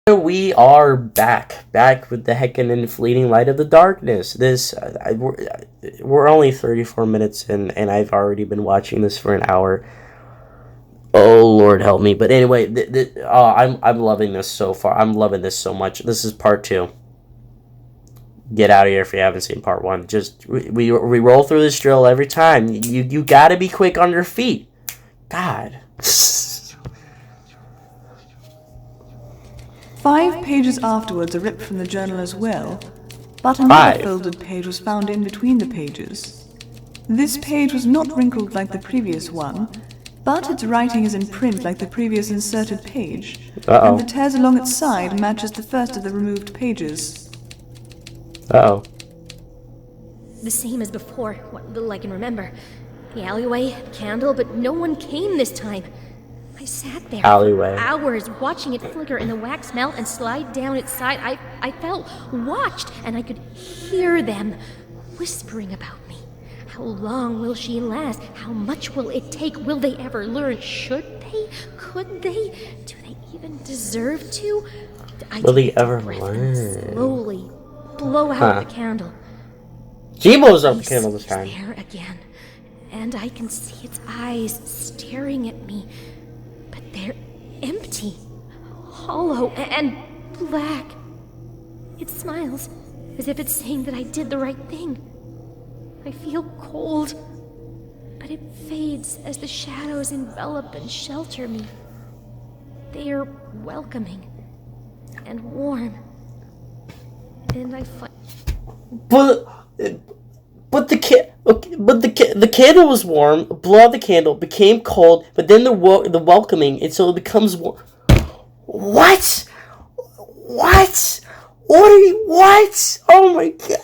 We are back with the heckin' and fleeting light of the darkness. We're only 34 minutes in, and I've already been watching this for an hour. Oh Lord, help me! But anyway, I'm loving this so far. I'm loving this so much. This is part two. Get out of here if you haven't seen part one. Just we roll through this drill every time. You gotta be quick on your feet. God. 5 pages afterwards are ripped from the journal as well, but another folded page was found in between the pages. This page was not wrinkled like the previous one, but its writing is in print like the previous inserted page, and the tears along its side matches the first of the removed pages. Uh-oh. The same as before, what little I can remember. The alleyway, the candle, but no one came this time. I sat there for hours watching it flicker in the wax melt and slide down its side. I felt watched, and I could hear them whispering about me. How long will she last? How much will it take? Will they ever learn? Should they? Could they? Do they even deserve to? Will they ever learn? Slowly blow out the candle. She blows out the candle this time. There again, and I can see its eyes staring at me. They're empty, hollow, and black. It smiles, as if it's saying that I did the right thing. I feel cold, but it fades as the shadows envelop and shelter me. They are welcoming and warm, and I find... But the candle was warm. Blew out the candle, became cold, but then the welcoming, and so it becomes warm. What? What? What? Oh my god!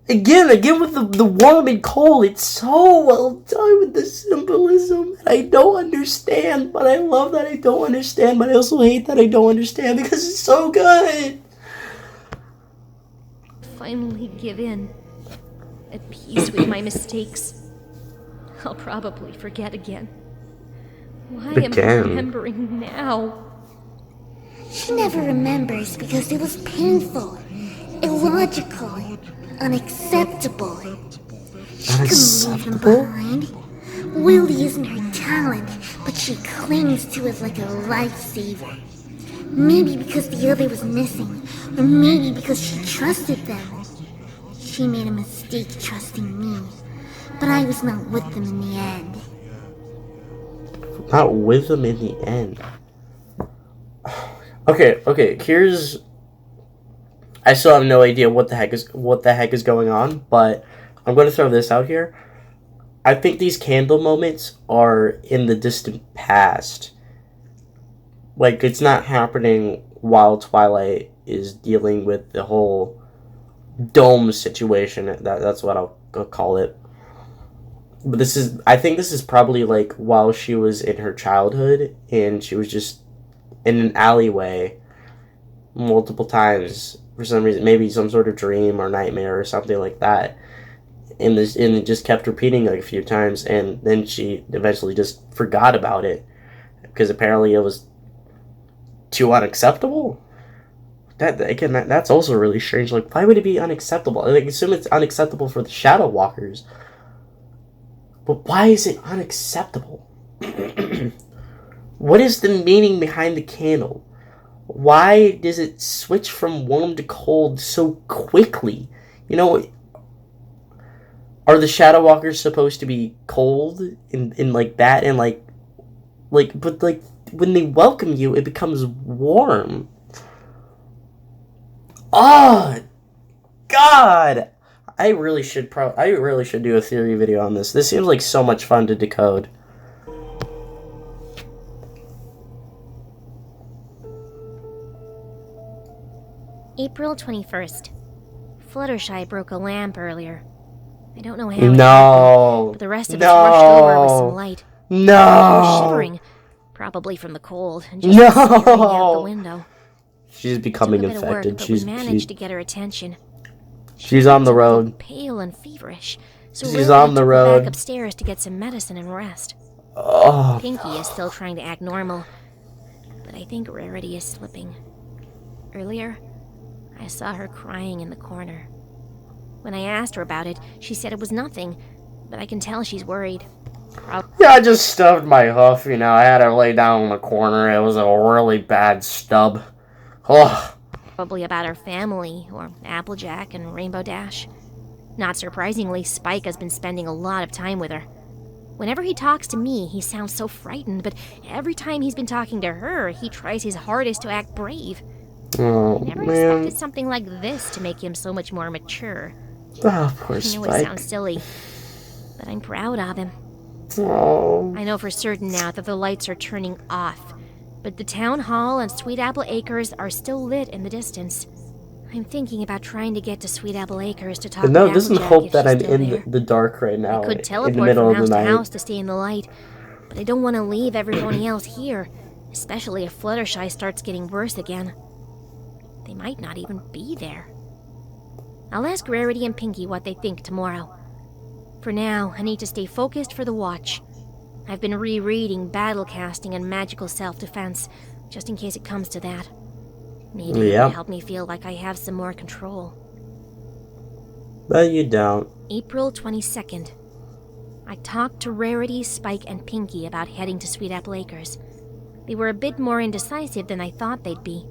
Again with the warm and cold. It's so well done with the symbolism. I don't understand, but I love that I don't understand. But I also hate that I don't understand because it's so good. Finally give in, at peace with my mistakes. I'll probably forget again. Why am I remembering now? She never remembers because it was painful, illogical, unacceptable. She couldn't leave him behind. Willie isn't her talent, but she clings to it like a lifesaver. Maybe because the other was missing, or maybe because she trusted them. She made a mistake trusting me, but I was not with them in the end. Not with them in the end. Okay, here's... I still have no idea what the heck is going on, but I'm going to throw this out here. I think these candle moments are in the distant past. Like, it's not happening while Twilight is dealing with the whole dome situation. That's what I'll call it. But I think this is probably like while she was in her childhood and she was just in an alleyway multiple times for some reason, maybe some sort of dream or nightmare or something like that. And it just kept repeating like a few times, and then she eventually just forgot about it because apparently it was too unacceptable. That's also really strange. Like, why would it be unacceptable? I assume it's unacceptable for the Shadow Walkers. But why is it unacceptable? What is the meaning behind the candle? Why does it switch from warm to cold so quickly? You know, are the Shadow Walkers supposed to be cold in like that? And but when they welcome you, it becomes warm. Oh, God! I really should do a theory video on this. This seems like so much fun to decode. April 21st. Fluttershy broke a lamp earlier. I don't know how. No. But the rest of us rushed over with some light. No. I was shivering, probably from the cold, and just staring out the window. She's becoming infected. We managed to get her attention. She's on the road. Pale and feverish. So she's on the road. Back upstairs to get some medicine and rest. Oh. Pinky is still trying to act normal, but I think Rarity is slipping. Earlier, I saw her crying in the corner. When I asked her about it, she said it was nothing, but I can tell she's worried. Yeah, I just stubbed my hoof, you know. I had her lay down in the corner. It was a really bad stub. Ugh. Probably about her family, or Applejack and Rainbow Dash. Not surprisingly, Spike has been spending a lot of time with her. Whenever he talks to me, he sounds so frightened, but every time he's been talking to her, he tries his hardest to act brave. Oh, I never man. expected something like this to make him so much more mature. Oh, poor I know it Spike. sounds silly, but I'm proud of him. Oh. I know for certain now that the lights are turning off, but the town hall and Sweet Apple Acres are still lit in the distance. I'm thinking about trying to get to Sweet Apple Acres to talk No, with it doesn't Applejack hope if that she's I'm still in there. the dark right now. I could in teleport the middle from of the house to night. house to stay in the light, but I don't want to leave everybody else here, especially if Fluttershy starts getting worse again. They might not even be there. I'll ask Rarity and Pinky what they think tomorrow. For now, I need to stay focused for the watch. I've been rereading battle casting and magical self-defense, just in case it comes to that. Maybe it'll help me feel like I have some more control. But you don't. April 22nd. I talked to Rarity, Spike, and Pinky about heading to Sweet Apple Acres. They were a bit more indecisive than I thought they'd be.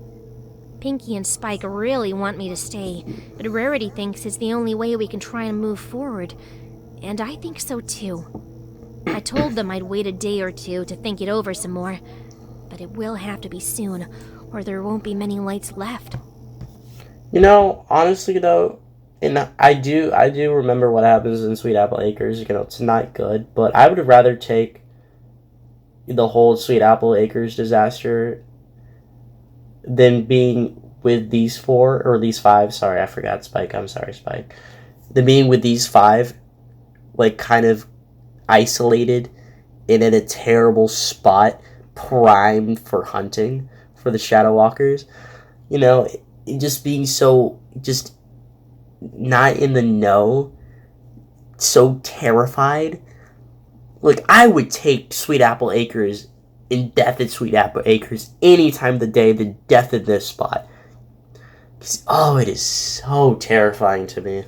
Pinky and Spike really want me to stay, but Rarity thinks it's the only way we can try and move forward. And I think so too. I told them I'd wait a day or two to think it over some more, but it will have to be soon, or there won't be many lights left. You know, honestly though, and I do remember what happens in Sweet Apple Acres. You know, it's not good, but I would rather take the whole Sweet Apple Acres disaster than being with these four, or these five. Sorry, I forgot Spike. I'm sorry, Spike. Than being with these five, like, kind of isolated and in a terrible spot, primed for hunting for the Shadow Walkers. You know, just being so, just not in the know, so terrified. Like, I would take Sweet Apple Acres and death at Sweet Apple Acres any time of the day than death in this spot. 'Cause, oh, it is so terrifying to me.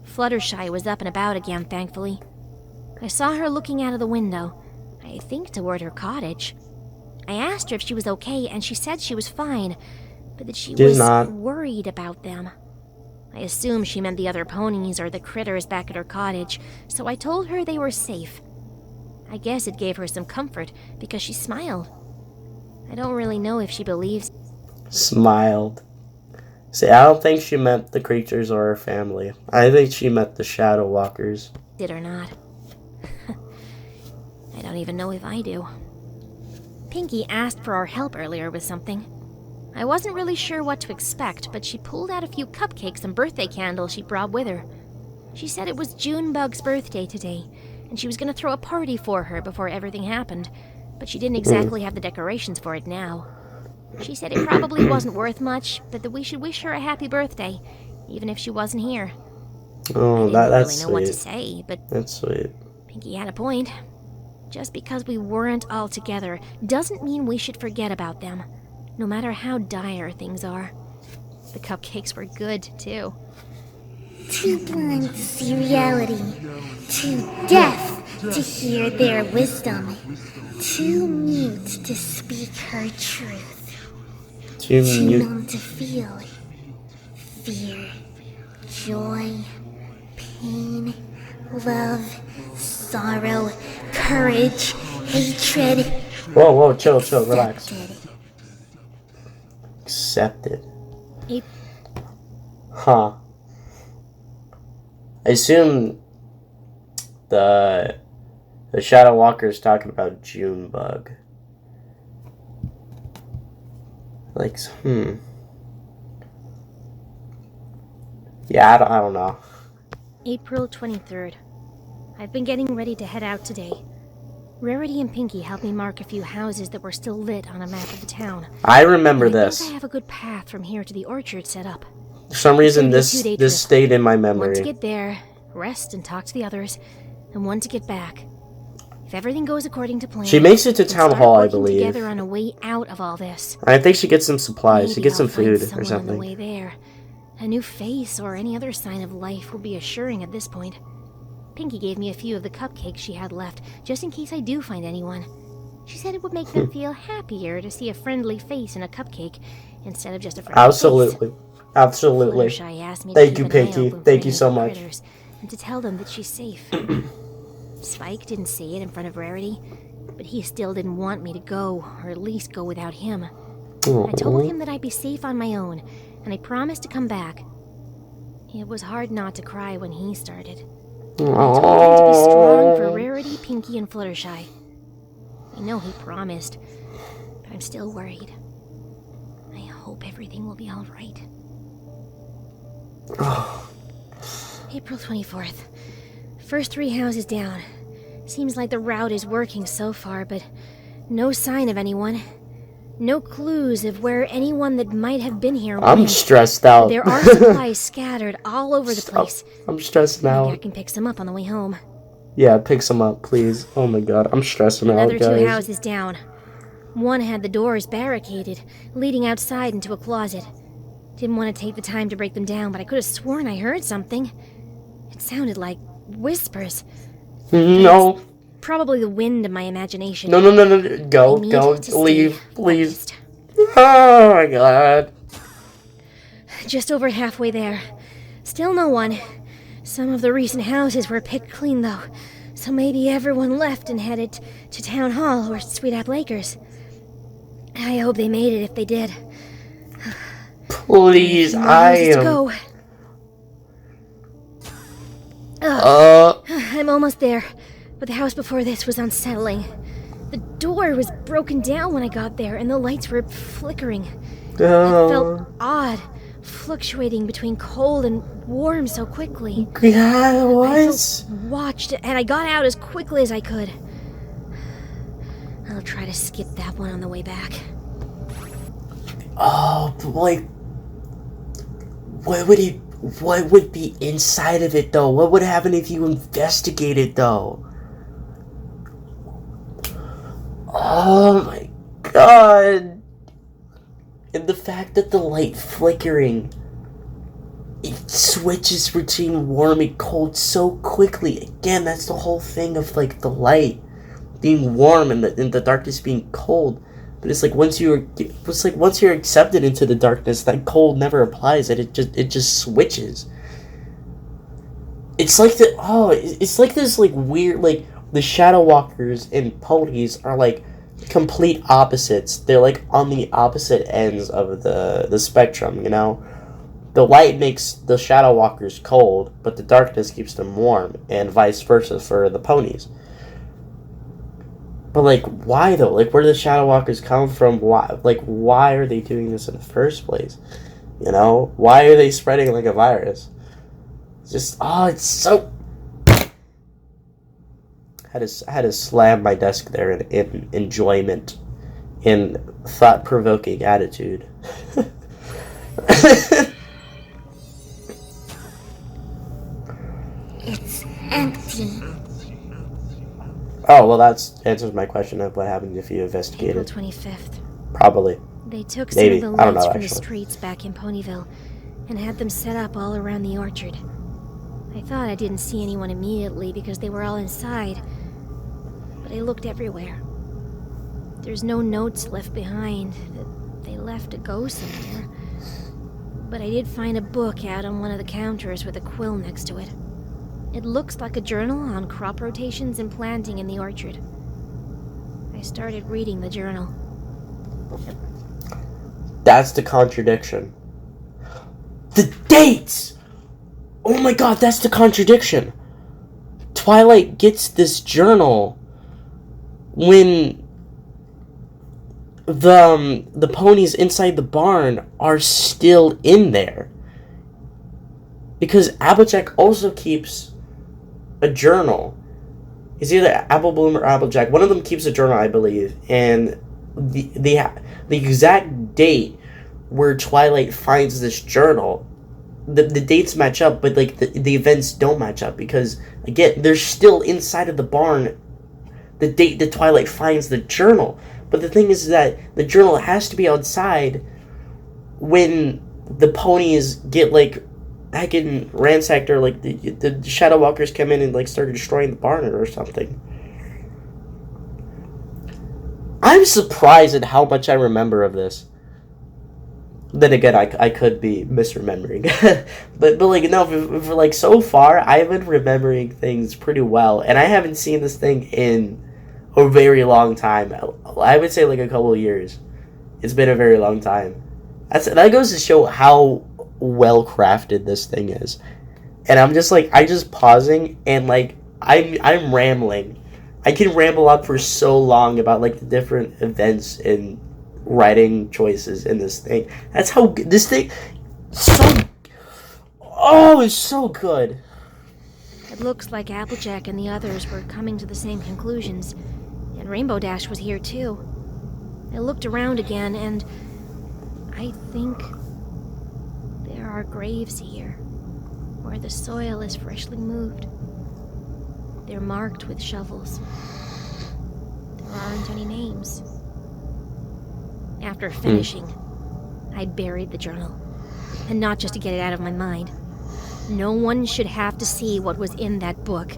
Fluttershy was up and about again, thankfully. I saw her looking out of the window, I think toward her cottage. I asked her if she was okay, and she said she was fine, but that she was not. worried about them. I assumed she meant the other ponies or the critters back at her cottage, so I told her they were safe. I guess it gave her some comfort, because she smiled. I don't really know if she believes. Smiled. See, I don't think she meant the creatures or her family. I think she meant the Shadow Walkers. It or not. I don't even know if I do. Pinky asked for our help earlier with something. I wasn't really sure what to expect, but she pulled out a few cupcakes and birthday candles she brought with her. She said it was Junebug's birthday today, and she was going to throw a party for her before everything happened, but she didn't exactly have the decorations for it now. She said it probably wasn't worth much, but that we should wish her a happy birthday, even if she wasn't here. Oh, I didn't that's really know sweet. what to say, but That's sweet. Pinky had a point. Just because we weren't all together doesn't mean we should forget about them, no matter how dire things are. The cupcakes were good, too. Too blind to see reality, too deaf to hear their wisdom, too mute to speak her truth, Too too mute. numb to feel fear, joy, pain, love, sorrow, courage, hatred. Whoa, chill, relax. Accepted. Accepted. It- Huh. I assume the Shadow Walker is talking about Junebug. Like, Yeah, I don't know. April 23rd. I've been getting ready to head out today. Rarity and Pinky helped me mark a few houses that were still lit on a map of the town. I remember And I this. think I have a good path from here to the orchard set up. For some reason, It's gonna be a this two-day this trip. stayed in my One to memory. get there, rest and talk to the others, and one to get back. If everything goes according to plan, She makes it to we can town start hall, I working believe. together on a way out of all this. I think she gets some supplies. She Maybe gets some I'll find food or someone on the something. way there. A new face or any other sign of life will be assuring at this point. Pinky gave me a few of the cupcakes she had left, just in case I do find anyone. She said it would make them feel happier to see a friendly face in a cupcake instead of just a friendly Absolutely. face. Absolutely. Fluttershy asked me to Thank keep you, an eye Pinky. open for Thank any you so of the much. critters, and to tell them that she's safe. Spike didn't say it in front of Rarity, but he still didn't want me to go, or at least go without him. I told him that I'd be safe on my own, and I promised to come back. It was hard not to cry when he started. I told him to be strong for Rarity, Pinky, and Fluttershy. I know he promised, but I'm still worried. I hope everything will be all right. April 24th. First 3 houses down. Seems like the route is working so far, but no sign of anyone. No clues of where anyone that might have been here I'm went. stressed out. There are supplies scattered all over the place. I'm stressed Maybe I out. can pick some up on the way home. Yeah, pick some up, please. Oh my god, I'm stressing out, Another 2 guys. houses down. One had the doors barricaded, leading outside into a closet. Didn't want to take the time to break them down, but I could have sworn I heard something. It sounded like whispers. No. Probably the wind of my imagination. No. Go, I need go, to stay leave, please. focused. Oh my god. Just over halfway there. Still no one. Some of the recent houses were picked clean, though. So maybe everyone left and headed to Town Hall or Sweet Apple Acres. I hope they made it if they did. Please, More I houses to am. go. I'm almost there, but the house before this was unsettling. The door was broken down when I got there, and the lights were flickering. It felt odd, fluctuating between cold and warm so quickly. Yeah, it I was. felt watched, and I got out as quickly as I could. I'll try to skip that one on the way back. Oh, but like, what would be inside of it though? What would happen if you investigated though? Oh my god. And the fact that the light flickering, it switches between warm and cold so quickly. Again, that's the whole thing of like the light being warm and the darkness being cold. But it's like once you're accepted into the darkness, that cold never applies. It just switches. It's like it's like this like weird like the Shadow Walkers and ponies are like complete opposites. They're like on the opposite ends of the spectrum, you know? The light makes the Shadow Walkers cold, but the darkness keeps them warm, and vice versa for the ponies. But like, why though? Like, where do the Shadow Walkers come from? Why are they doing this in the first place? You know, why are they spreading like a virus? It's just, it's so. I had to slam my desk there in enjoyment, in thought-provoking attitude. It's empty. Oh, well, that answers my question of what happened if you investigated. April 25th. Probably. They took Maybe. some of the I don't lights know, from the actually. streets back in Ponyville and had them set up all around the orchard. I thought I didn't see anyone immediately because they were all inside, but I looked everywhere. There's no notes left behind that they left to go somewhere, but I did find a book out on one of the counters with a quill next to it. It looks like a journal on crop rotations and planting in the orchard. I started reading the journal. That's the contradiction. The dates! Oh my god, that's the contradiction. Twilight gets this journal when the ponies inside the barn are still in there. Because Applejack also keeps a journal. It's either Apple Bloom or Applejack. One of them keeps a journal, I believe. And the exact date where Twilight finds this journal, the dates match up, but like the events don't match up because again they're still inside of the barn. the date that Twilight finds the journal. But the thing is that the journal has to be outside when the ponies get, like, heckin' ransacked, or, like, the Shadow Walkers come in and, like, start destroying the barn or something. I'm surprised at how much I remember of this. Then again, I could be misremembering. but like, no, for like, so far, I've been remembering things pretty well. And I haven't seen this thing in a very long time. I would say, like, a couple of years. It's been a very long time. That goes to show how well crafted this thing is. And I'm just, like, pausing, and, like, I'm rambling. I can ramble on for so long about, like, the different events and writing choices in this thing. That's how this thing it's so good. It looks like Applejack and the others were coming to the same conclusions, and Rainbow Dash was here too. I looked around again, and I think there are graves here, where the soil is freshly moved. They're marked with shovels. There aren't any names. After finishing, I buried the journal. And not just to get it out of my mind. No one should have to see what was in that book.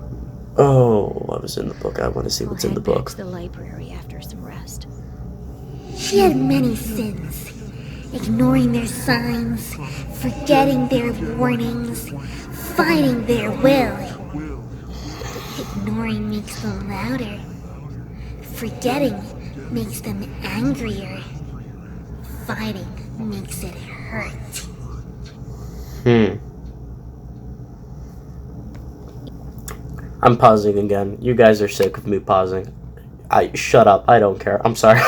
Oh, what was in the book? I want to see what's in the book. I'll head back to the library after some rest. She had many sins. Ignoring their signs, forgetting their warnings, fighting their will. Ignoring makes them louder. Forgetting makes them angrier. Fighting makes it hurt. I'm pausing again. You guys are sick of me pausing. Shut up. I don't care. I'm sorry.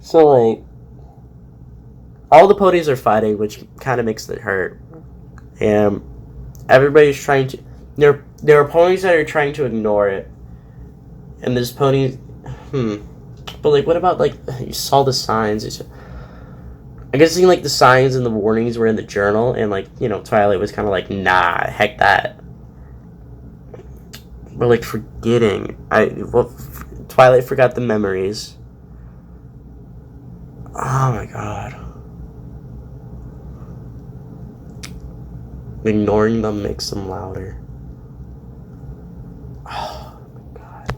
So, like, all the ponies are fighting, which kind of makes it hurt. And everybody's trying to... There are ponies that are trying to ignore it. And there's ponies... But, like, what about, like, you saw the signs? I guess, like, the signs and the warnings were in the journal, and, like, you know, Twilight was kind of like, nah, heck that. But, like, forgetting. Twilight forgot the memories. Oh, my God. Ignoring them makes them louder. Oh, my God.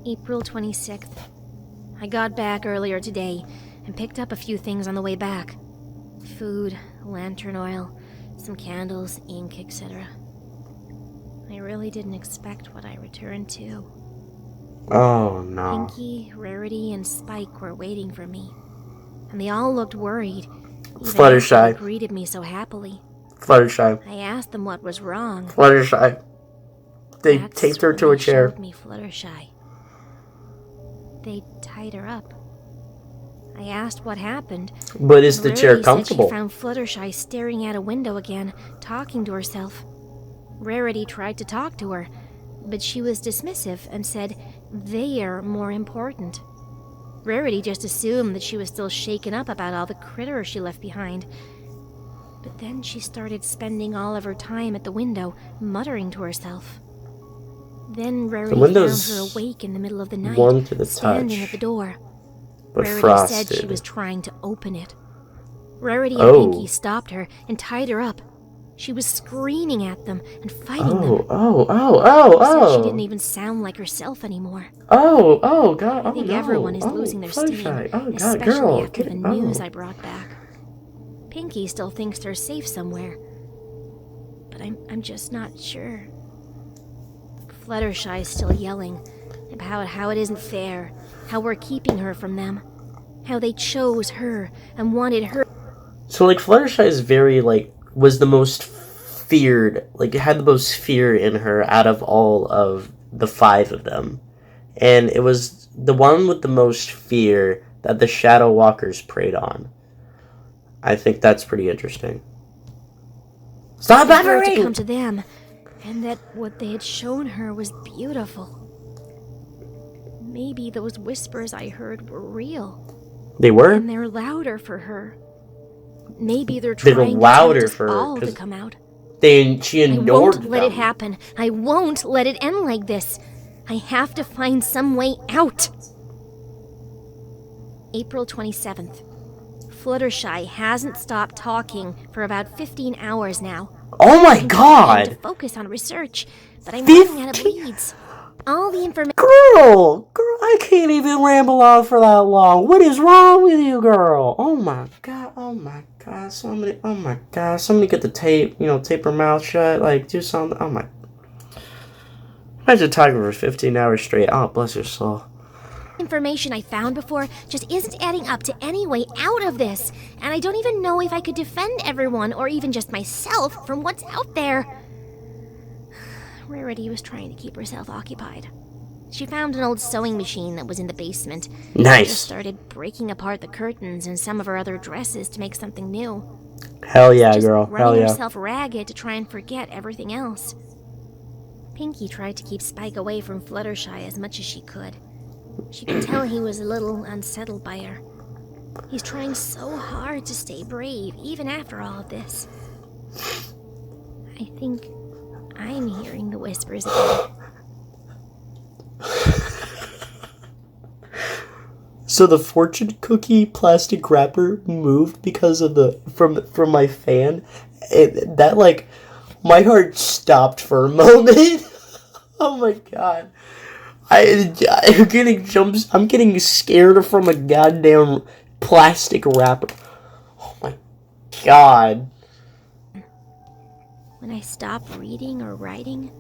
April 26th. I got back earlier today and picked up a few things on the way back. Food, lantern oil, some candles, ink, etc. I really didn't expect what I returned to. Oh, no. Pinky, Rarity, and Spike were waiting for me, and they all looked worried. Fluttershy greeted me so happily. Fluttershy. I asked them what was wrong. Fluttershy. They That's taped her when to they a chair. showed me Fluttershy. They tied her up. I asked what happened. But is the chair Rarity comfortable? said she found Fluttershy staring out a window again, talking to herself. Rarity tried to talk to her, but she was dismissive and said they're more important. Rarity just assumed that she was still shaken up about all the critters she left behind. But then she started spending all of her time at the window, muttering to herself. Then Rarity found her awake in the middle of the night, warm to the standing touch, at the door. but Rarity frosted. said she was trying to open it. Rarity and Pinky stopped her and tied her up. She was screaming at them and fighting them. She said she didn't even sound like herself anymore. God. I think everyone is losing their steam, especially after the news I brought back. Pinky still thinks they're safe somewhere, but I'm just not sure. Fluttershy is still yelling about how it isn't fair, how we're keeping her from them, how they chose her and wanted her. So, like, Fluttershy is very, like, was the most feared, like, had the most fear in her out of all of the 5 of them. And it was the one with the most fear that the Shadow Walkers preyed on. I think that's pretty interesting. Stop to come to them, and that what they had shown her was beautiful. Maybe those whispers I heard were real. They were? And they're louder for her. Maybe they're trying to tempt us all to come out. she ignored I won't let them. it happen. I won't let it end like this. I have to find some way out. April 27th. Fluttershy hasn't stopped talking for about 15 hours now. Oh my I'm trying god! to focus on research, but I'm running out of leads. All the information. Girl, I can't even ramble on for that long. What is wrong with you, girl? Oh my god, somebody get the tape, tape her mouth shut, like, do something. Oh my. Imagine talking for 15 hours straight. Oh, bless your soul. Information I found before just isn't adding up to any way out of this, and I don't even know if I could defend everyone or even just myself from what's out there. Rarity was trying to keep herself occupied. She found an old sewing machine that was in the basement. Nice. She just started breaking apart the curtains and some of her other dresses to make something new. Hell yeah, just girl. Hell running yeah. herself ragged to try and forget everything else. Pinky tried to keep Spike away from Fluttershy as much as she could. She could tell he was a little unsettled by her. He's trying so hard to stay brave, even after all of this. I think I'm hearing the whispers again. So the fortune cookie plastic wrapper moved because of the from my fan. That like my heart stopped for a moment. Oh my god. I'm getting scared from a goddamn plastic wrapper. Oh my god. When I stop reading or writing,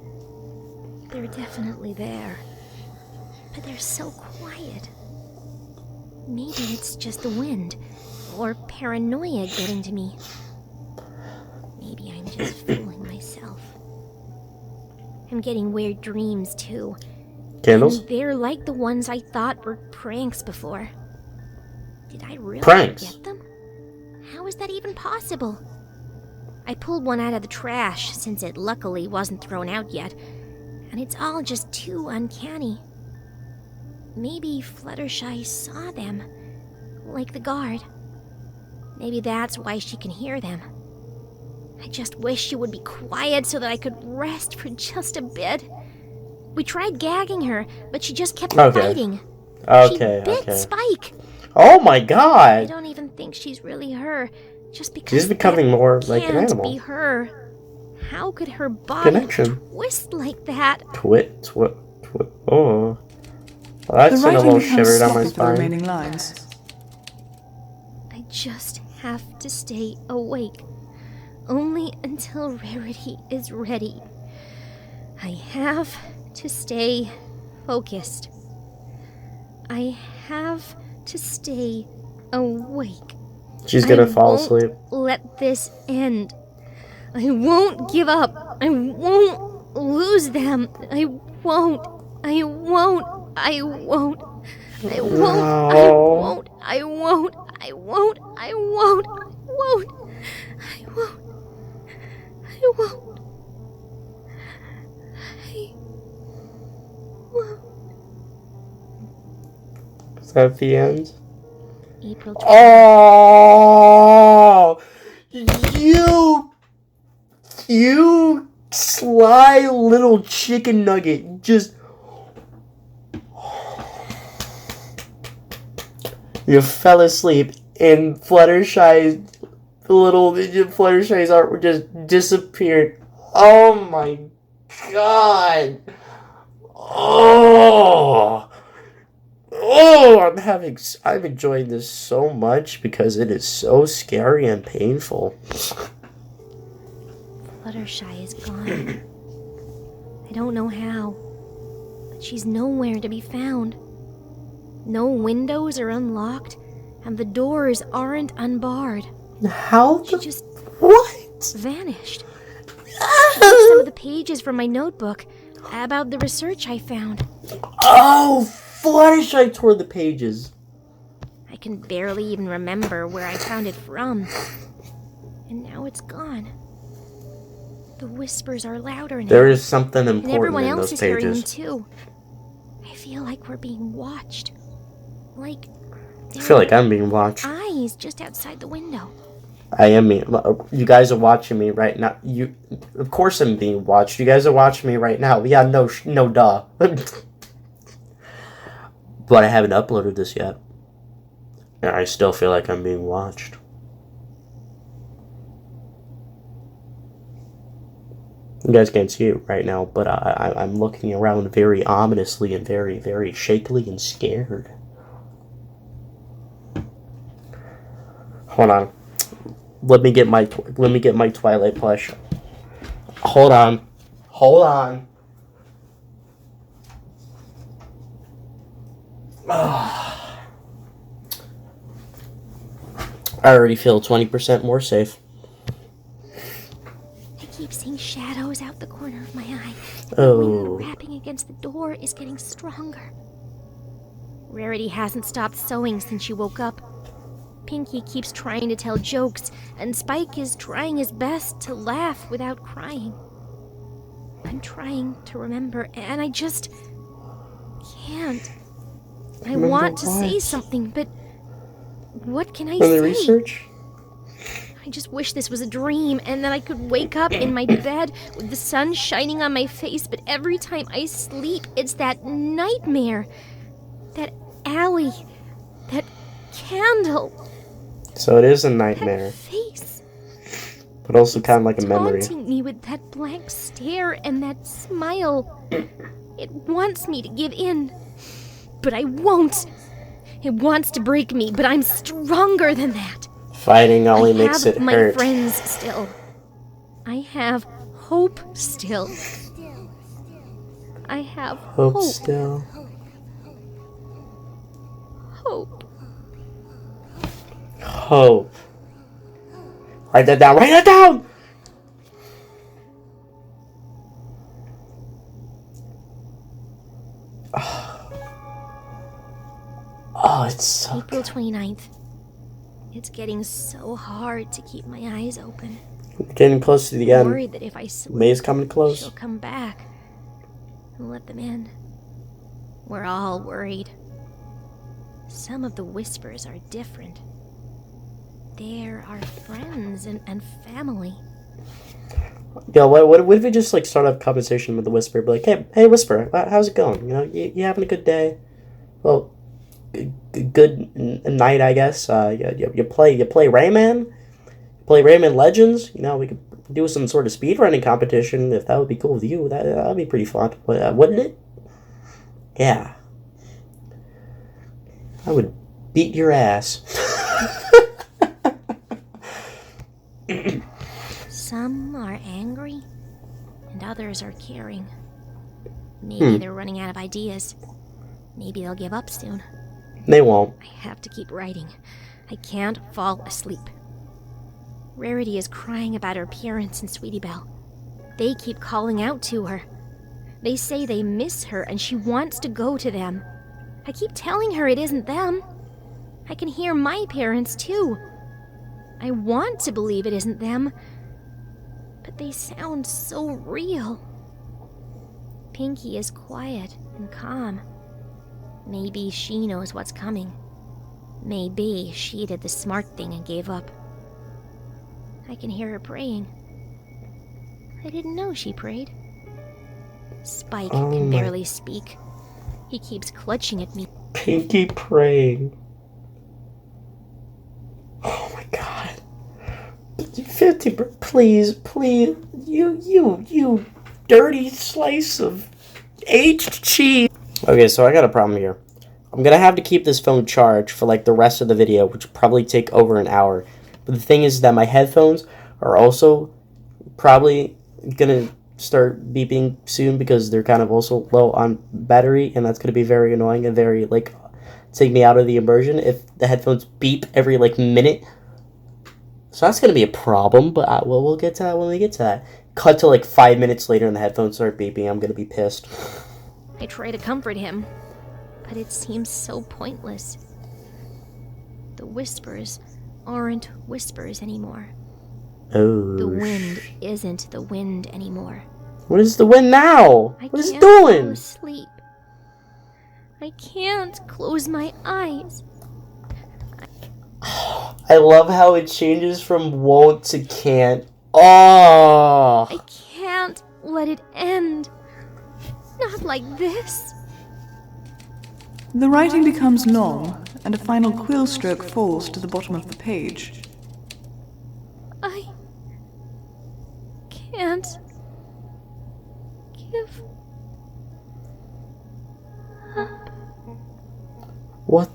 they're definitely there. But they're so quiet. Maybe it's just the wind, or paranoia getting to me. Maybe I'm just fooling myself. I'm getting weird dreams, too. Candles? And they're like the ones I thought were pranks before. Did I really Pranks? get them? How is that even possible? I pulled one out of the trash, since it luckily wasn't thrown out yet, and it's all just too uncanny. Maybe Fluttershy saw them, like the guard. Maybe that's why she can hear them. I just wish she would be quiet so that I could rest for just a bit. We tried gagging her, but she just kept fighting. She bit Spike. Oh my I god! don't even think she's really her, just because She's becoming more like an can't animal. be her. How could her body Connection. twist like that? Twit. Oh. Well, that The sent a writing little becomes shiver down my sloppy for the spine. remaining lines. I just have to stay awake. Only until Rarity is ready. I have to stay focused. I have to stay awake. She's gonna fall won't asleep. Let this end. I won't give up. I won't lose them. I won't. I won't. I won't. I won't. No. I won't. I won't. I won't. I won't. I won't. I won't. I won't. I won't. Is that the end? April 20th. Oh! You sly little chicken nugget. Just... You fell asleep and Fluttershy's art just disappeared. Oh my god! Oh! I'm enjoying this so much because it is so scary and painful. Fluttershy is gone. I don't know how, but she's nowhere to be found. No windows are unlocked, and the doors aren't unbarred. How She the... just What? vanished. She took some of the pages from my notebook about the research I found. Oh, Fluttershy tore the pages. I can barely even remember where I found it from. And now it's gone. The whispers are louder now. There is something and important everyone in else those is hearing them pages. too. I feel like we're being watched. Like I feel like I'm being watched. eyes just outside the window. I am being. You guys are watching me right now. Of course, I'm being watched. You guys are watching me right now. Yeah, no, duh. But I haven't uploaded this yet, and I still feel like I'm being watched. You guys can't see it right now, but I'm looking around very ominously and very, very shakily and scared. Hold on. Let me get my Twilight plush. Hold on. I already feel 20% more safe. I keep seeing shadows out the corner of my eye. Oh. The rapping against the door is getting stronger. Rarity hasn't stopped sewing since she woke up. Pinky keeps trying to tell jokes, and Spike is trying his best to laugh without crying. I'm trying to remember, and I just can't. I want to say something, but what can I say? The research? I just wish this was a dream, and that I could wake up in my bed with the sun shining on my face, but every time I sleep, it's that nightmare. That alley. That candle. So it is a nightmare. That face. But also kind of like a memory. Taunting me with that blank stare and that smile. It wants me to give in, but I won't. It wants to break me, but I'm stronger than that. Fighting only makes it hurt. I have my friends still. I have hope still. I have hope still. Hope. Hope. Write that down. Write that down! Oh, it's so April 29th. It's getting so hard to keep my eyes open. We're getting close to the I'm end. worried that if I sleep, May's coming close. she'll come back and let them in. We're all worried. Some of the whispers are different. They're our friends and family. Yeah, what if we just like start a conversation with the Whisper? Be like, hey, Whisper, how's it going? You know, you having a good day? Well, good night, I guess. You play Rayman? You play Rayman Legends? You know, we could do some sort of speedrunning competition if that would be cool with you. That'd be pretty fun, wouldn't it? Yeah. I would beat your ass. Some are angry, and others are caring. Maybe they're running out of ideas. Maybe they'll give up soon. They won't. I have to keep writing. I can't fall asleep. Rarity is crying about her parents and Sweetie Belle. They keep calling out to her. They say they miss her and she wants to go to them. I keep telling her it isn't them. I can hear my parents too. I want to believe it isn't them, but they sound so real. Pinky is quiet and calm. Maybe she knows what's coming. Maybe she did the smart thing and gave up. I can hear her praying. I didn't know she prayed. Spike can barely speak. He keeps clutching at me. Pinky praying. Oh my god. 50, please, you dirty slice of aged cheese. Okay, so I got a problem here. I'm gonna have to keep this phone charged for like the rest of the video, which will probably take over an hour. But the thing is that my headphones are also probably gonna start beeping soon because they're kind of also low on battery, and that's gonna be very annoying and very like take me out of the immersion if the headphones beep every like minute. So that's gonna be a problem, but we'll get to that when we get to that. Cut to like 5 minutes later and the headphones start beeping. I'm gonna be pissed. I try to comfort him, but it seems so pointless. The whispers aren't whispers anymore. Oh. The wind isn't the wind anymore. What is the wind now? What is it doing? Fall asleep. I can't close my eyes. I love how it changes from won't to can't. Oh! I can't let it end. Not like this. The writing becomes long, and a final quill stroke falls to the bottom of the page. I can't give up. What?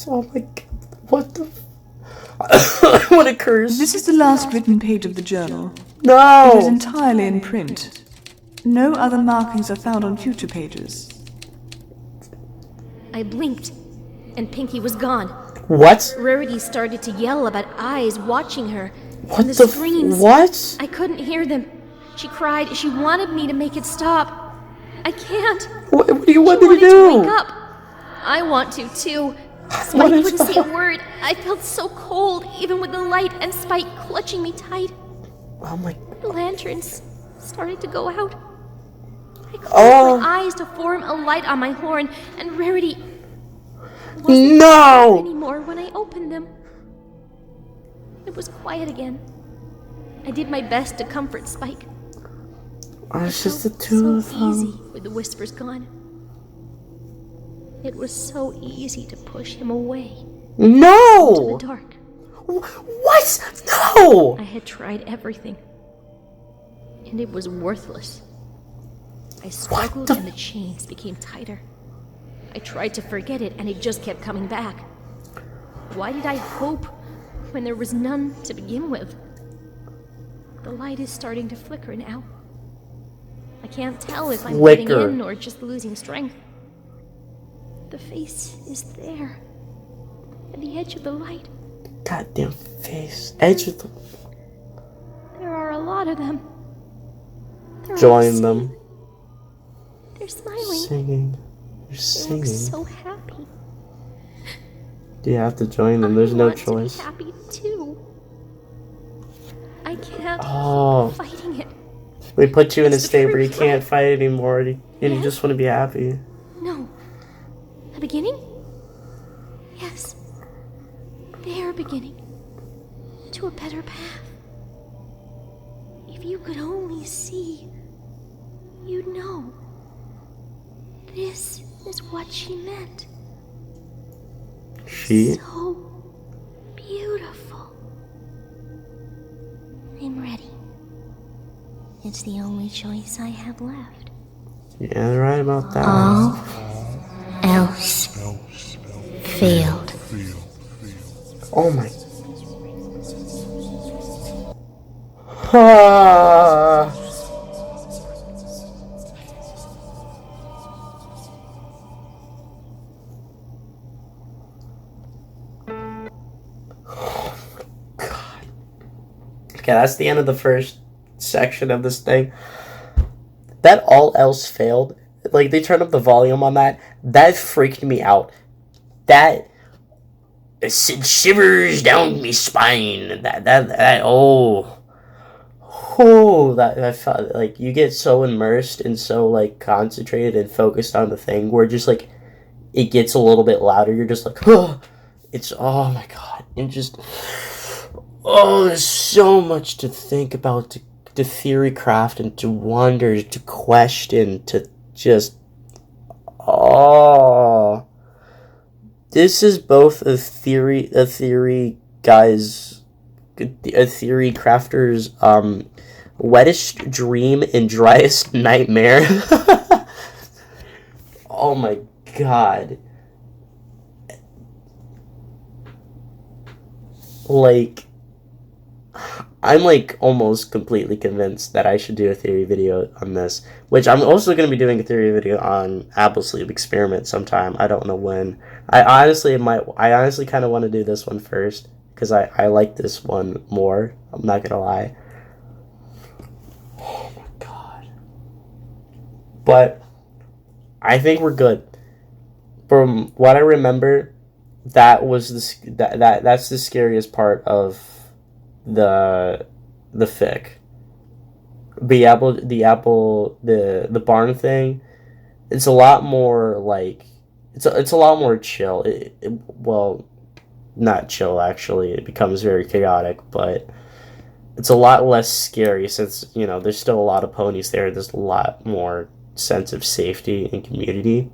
Oh my god. What the what occurs? This is the last written page of the journal. No! It is entirely in print. No other markings are found on future pages. I blinked, and Pinky was gone. What? Rarity started to yell about eyes watching her. What and the screams. What? I couldn't hear them. She cried. She wanted me to make it stop. I can't. What do you want She me to wanted do? to wake up. I want to too. Spike wouldn't say a word. I felt so cold, even with the light and Spike clutching me tight. Oh my... The lanterns started to go out. I closed my eyes to form a light on my horn, and Rarity wasn't No! anymore when I opened them. It was quiet again. I did my best to comfort Spike. Oh, it's just the Felt two of so them. easy with the whispers gone. It was so easy to push him away into the No! dark. What? No! I had tried everything, and it was worthless. I struggled and the chains became tighter. I tried to forget it and it just kept coming back. Why did I hope when there was none to begin with? The light is starting to flicker now. I can't tell if I'm getting in or just losing strength. The face is there, at the edge of the light. Goddamn face. Edge of the... There are a lot of them. They're all Join singing. them. They're smiling. Singing. They're They singing. look so happy. You have to join them. There's I no want choice. to be happy too. I can't Oh. keep fighting it. We put you in a It's the state where you truth, can't right? fight anymore, and you Yes? just want to be happy. No. A beginning? Yes. Their beginning. To a better path. If you could only see, you'd know. This is what she meant. She? So beautiful. I'm ready. It's the only choice I have left. Yeah, they're right about that. All else failed. Oh my... Ah. Okay, that's the end of the first section of this thing. That all else failed. Like, they turned up the volume on that. That freaked me out. That... It sent shivers down my spine. That I felt like you get so immersed and so like concentrated and focused on the thing where just like it gets a little bit louder. You're just like, oh, it's oh my god, and just there's so much to think about, to theory craft and to wonder, to question, to just This is both a theory crafter's wettest dream and driest nightmare. Oh my god. Like, I'm like almost completely convinced that I should do a theory video on this, which I'm also going to be doing a theory video on Apple Sleep Experiment sometime. I don't know when. I honestly kind of want to do this one first because I like this one more. I'm not going to lie. Oh my god. But I think we're good. From what I remember, that's the scariest part of the fic. The barn thing, it's a lot more like it's a lot more chill. not chill, actually. It becomes very chaotic, but it's a lot less scary since, there's still a lot of ponies there. There's a lot more sense of safety and community.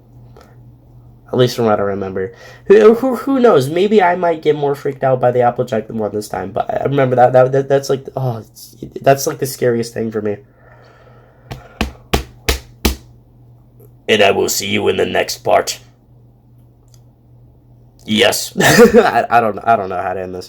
At least from what I remember. Who knows? Maybe I might get more freaked out by the Applejack one this time. But I remember that's like, that's like the scariest thing for me. And I will see you in the next part. Yes. I don't know how to end this.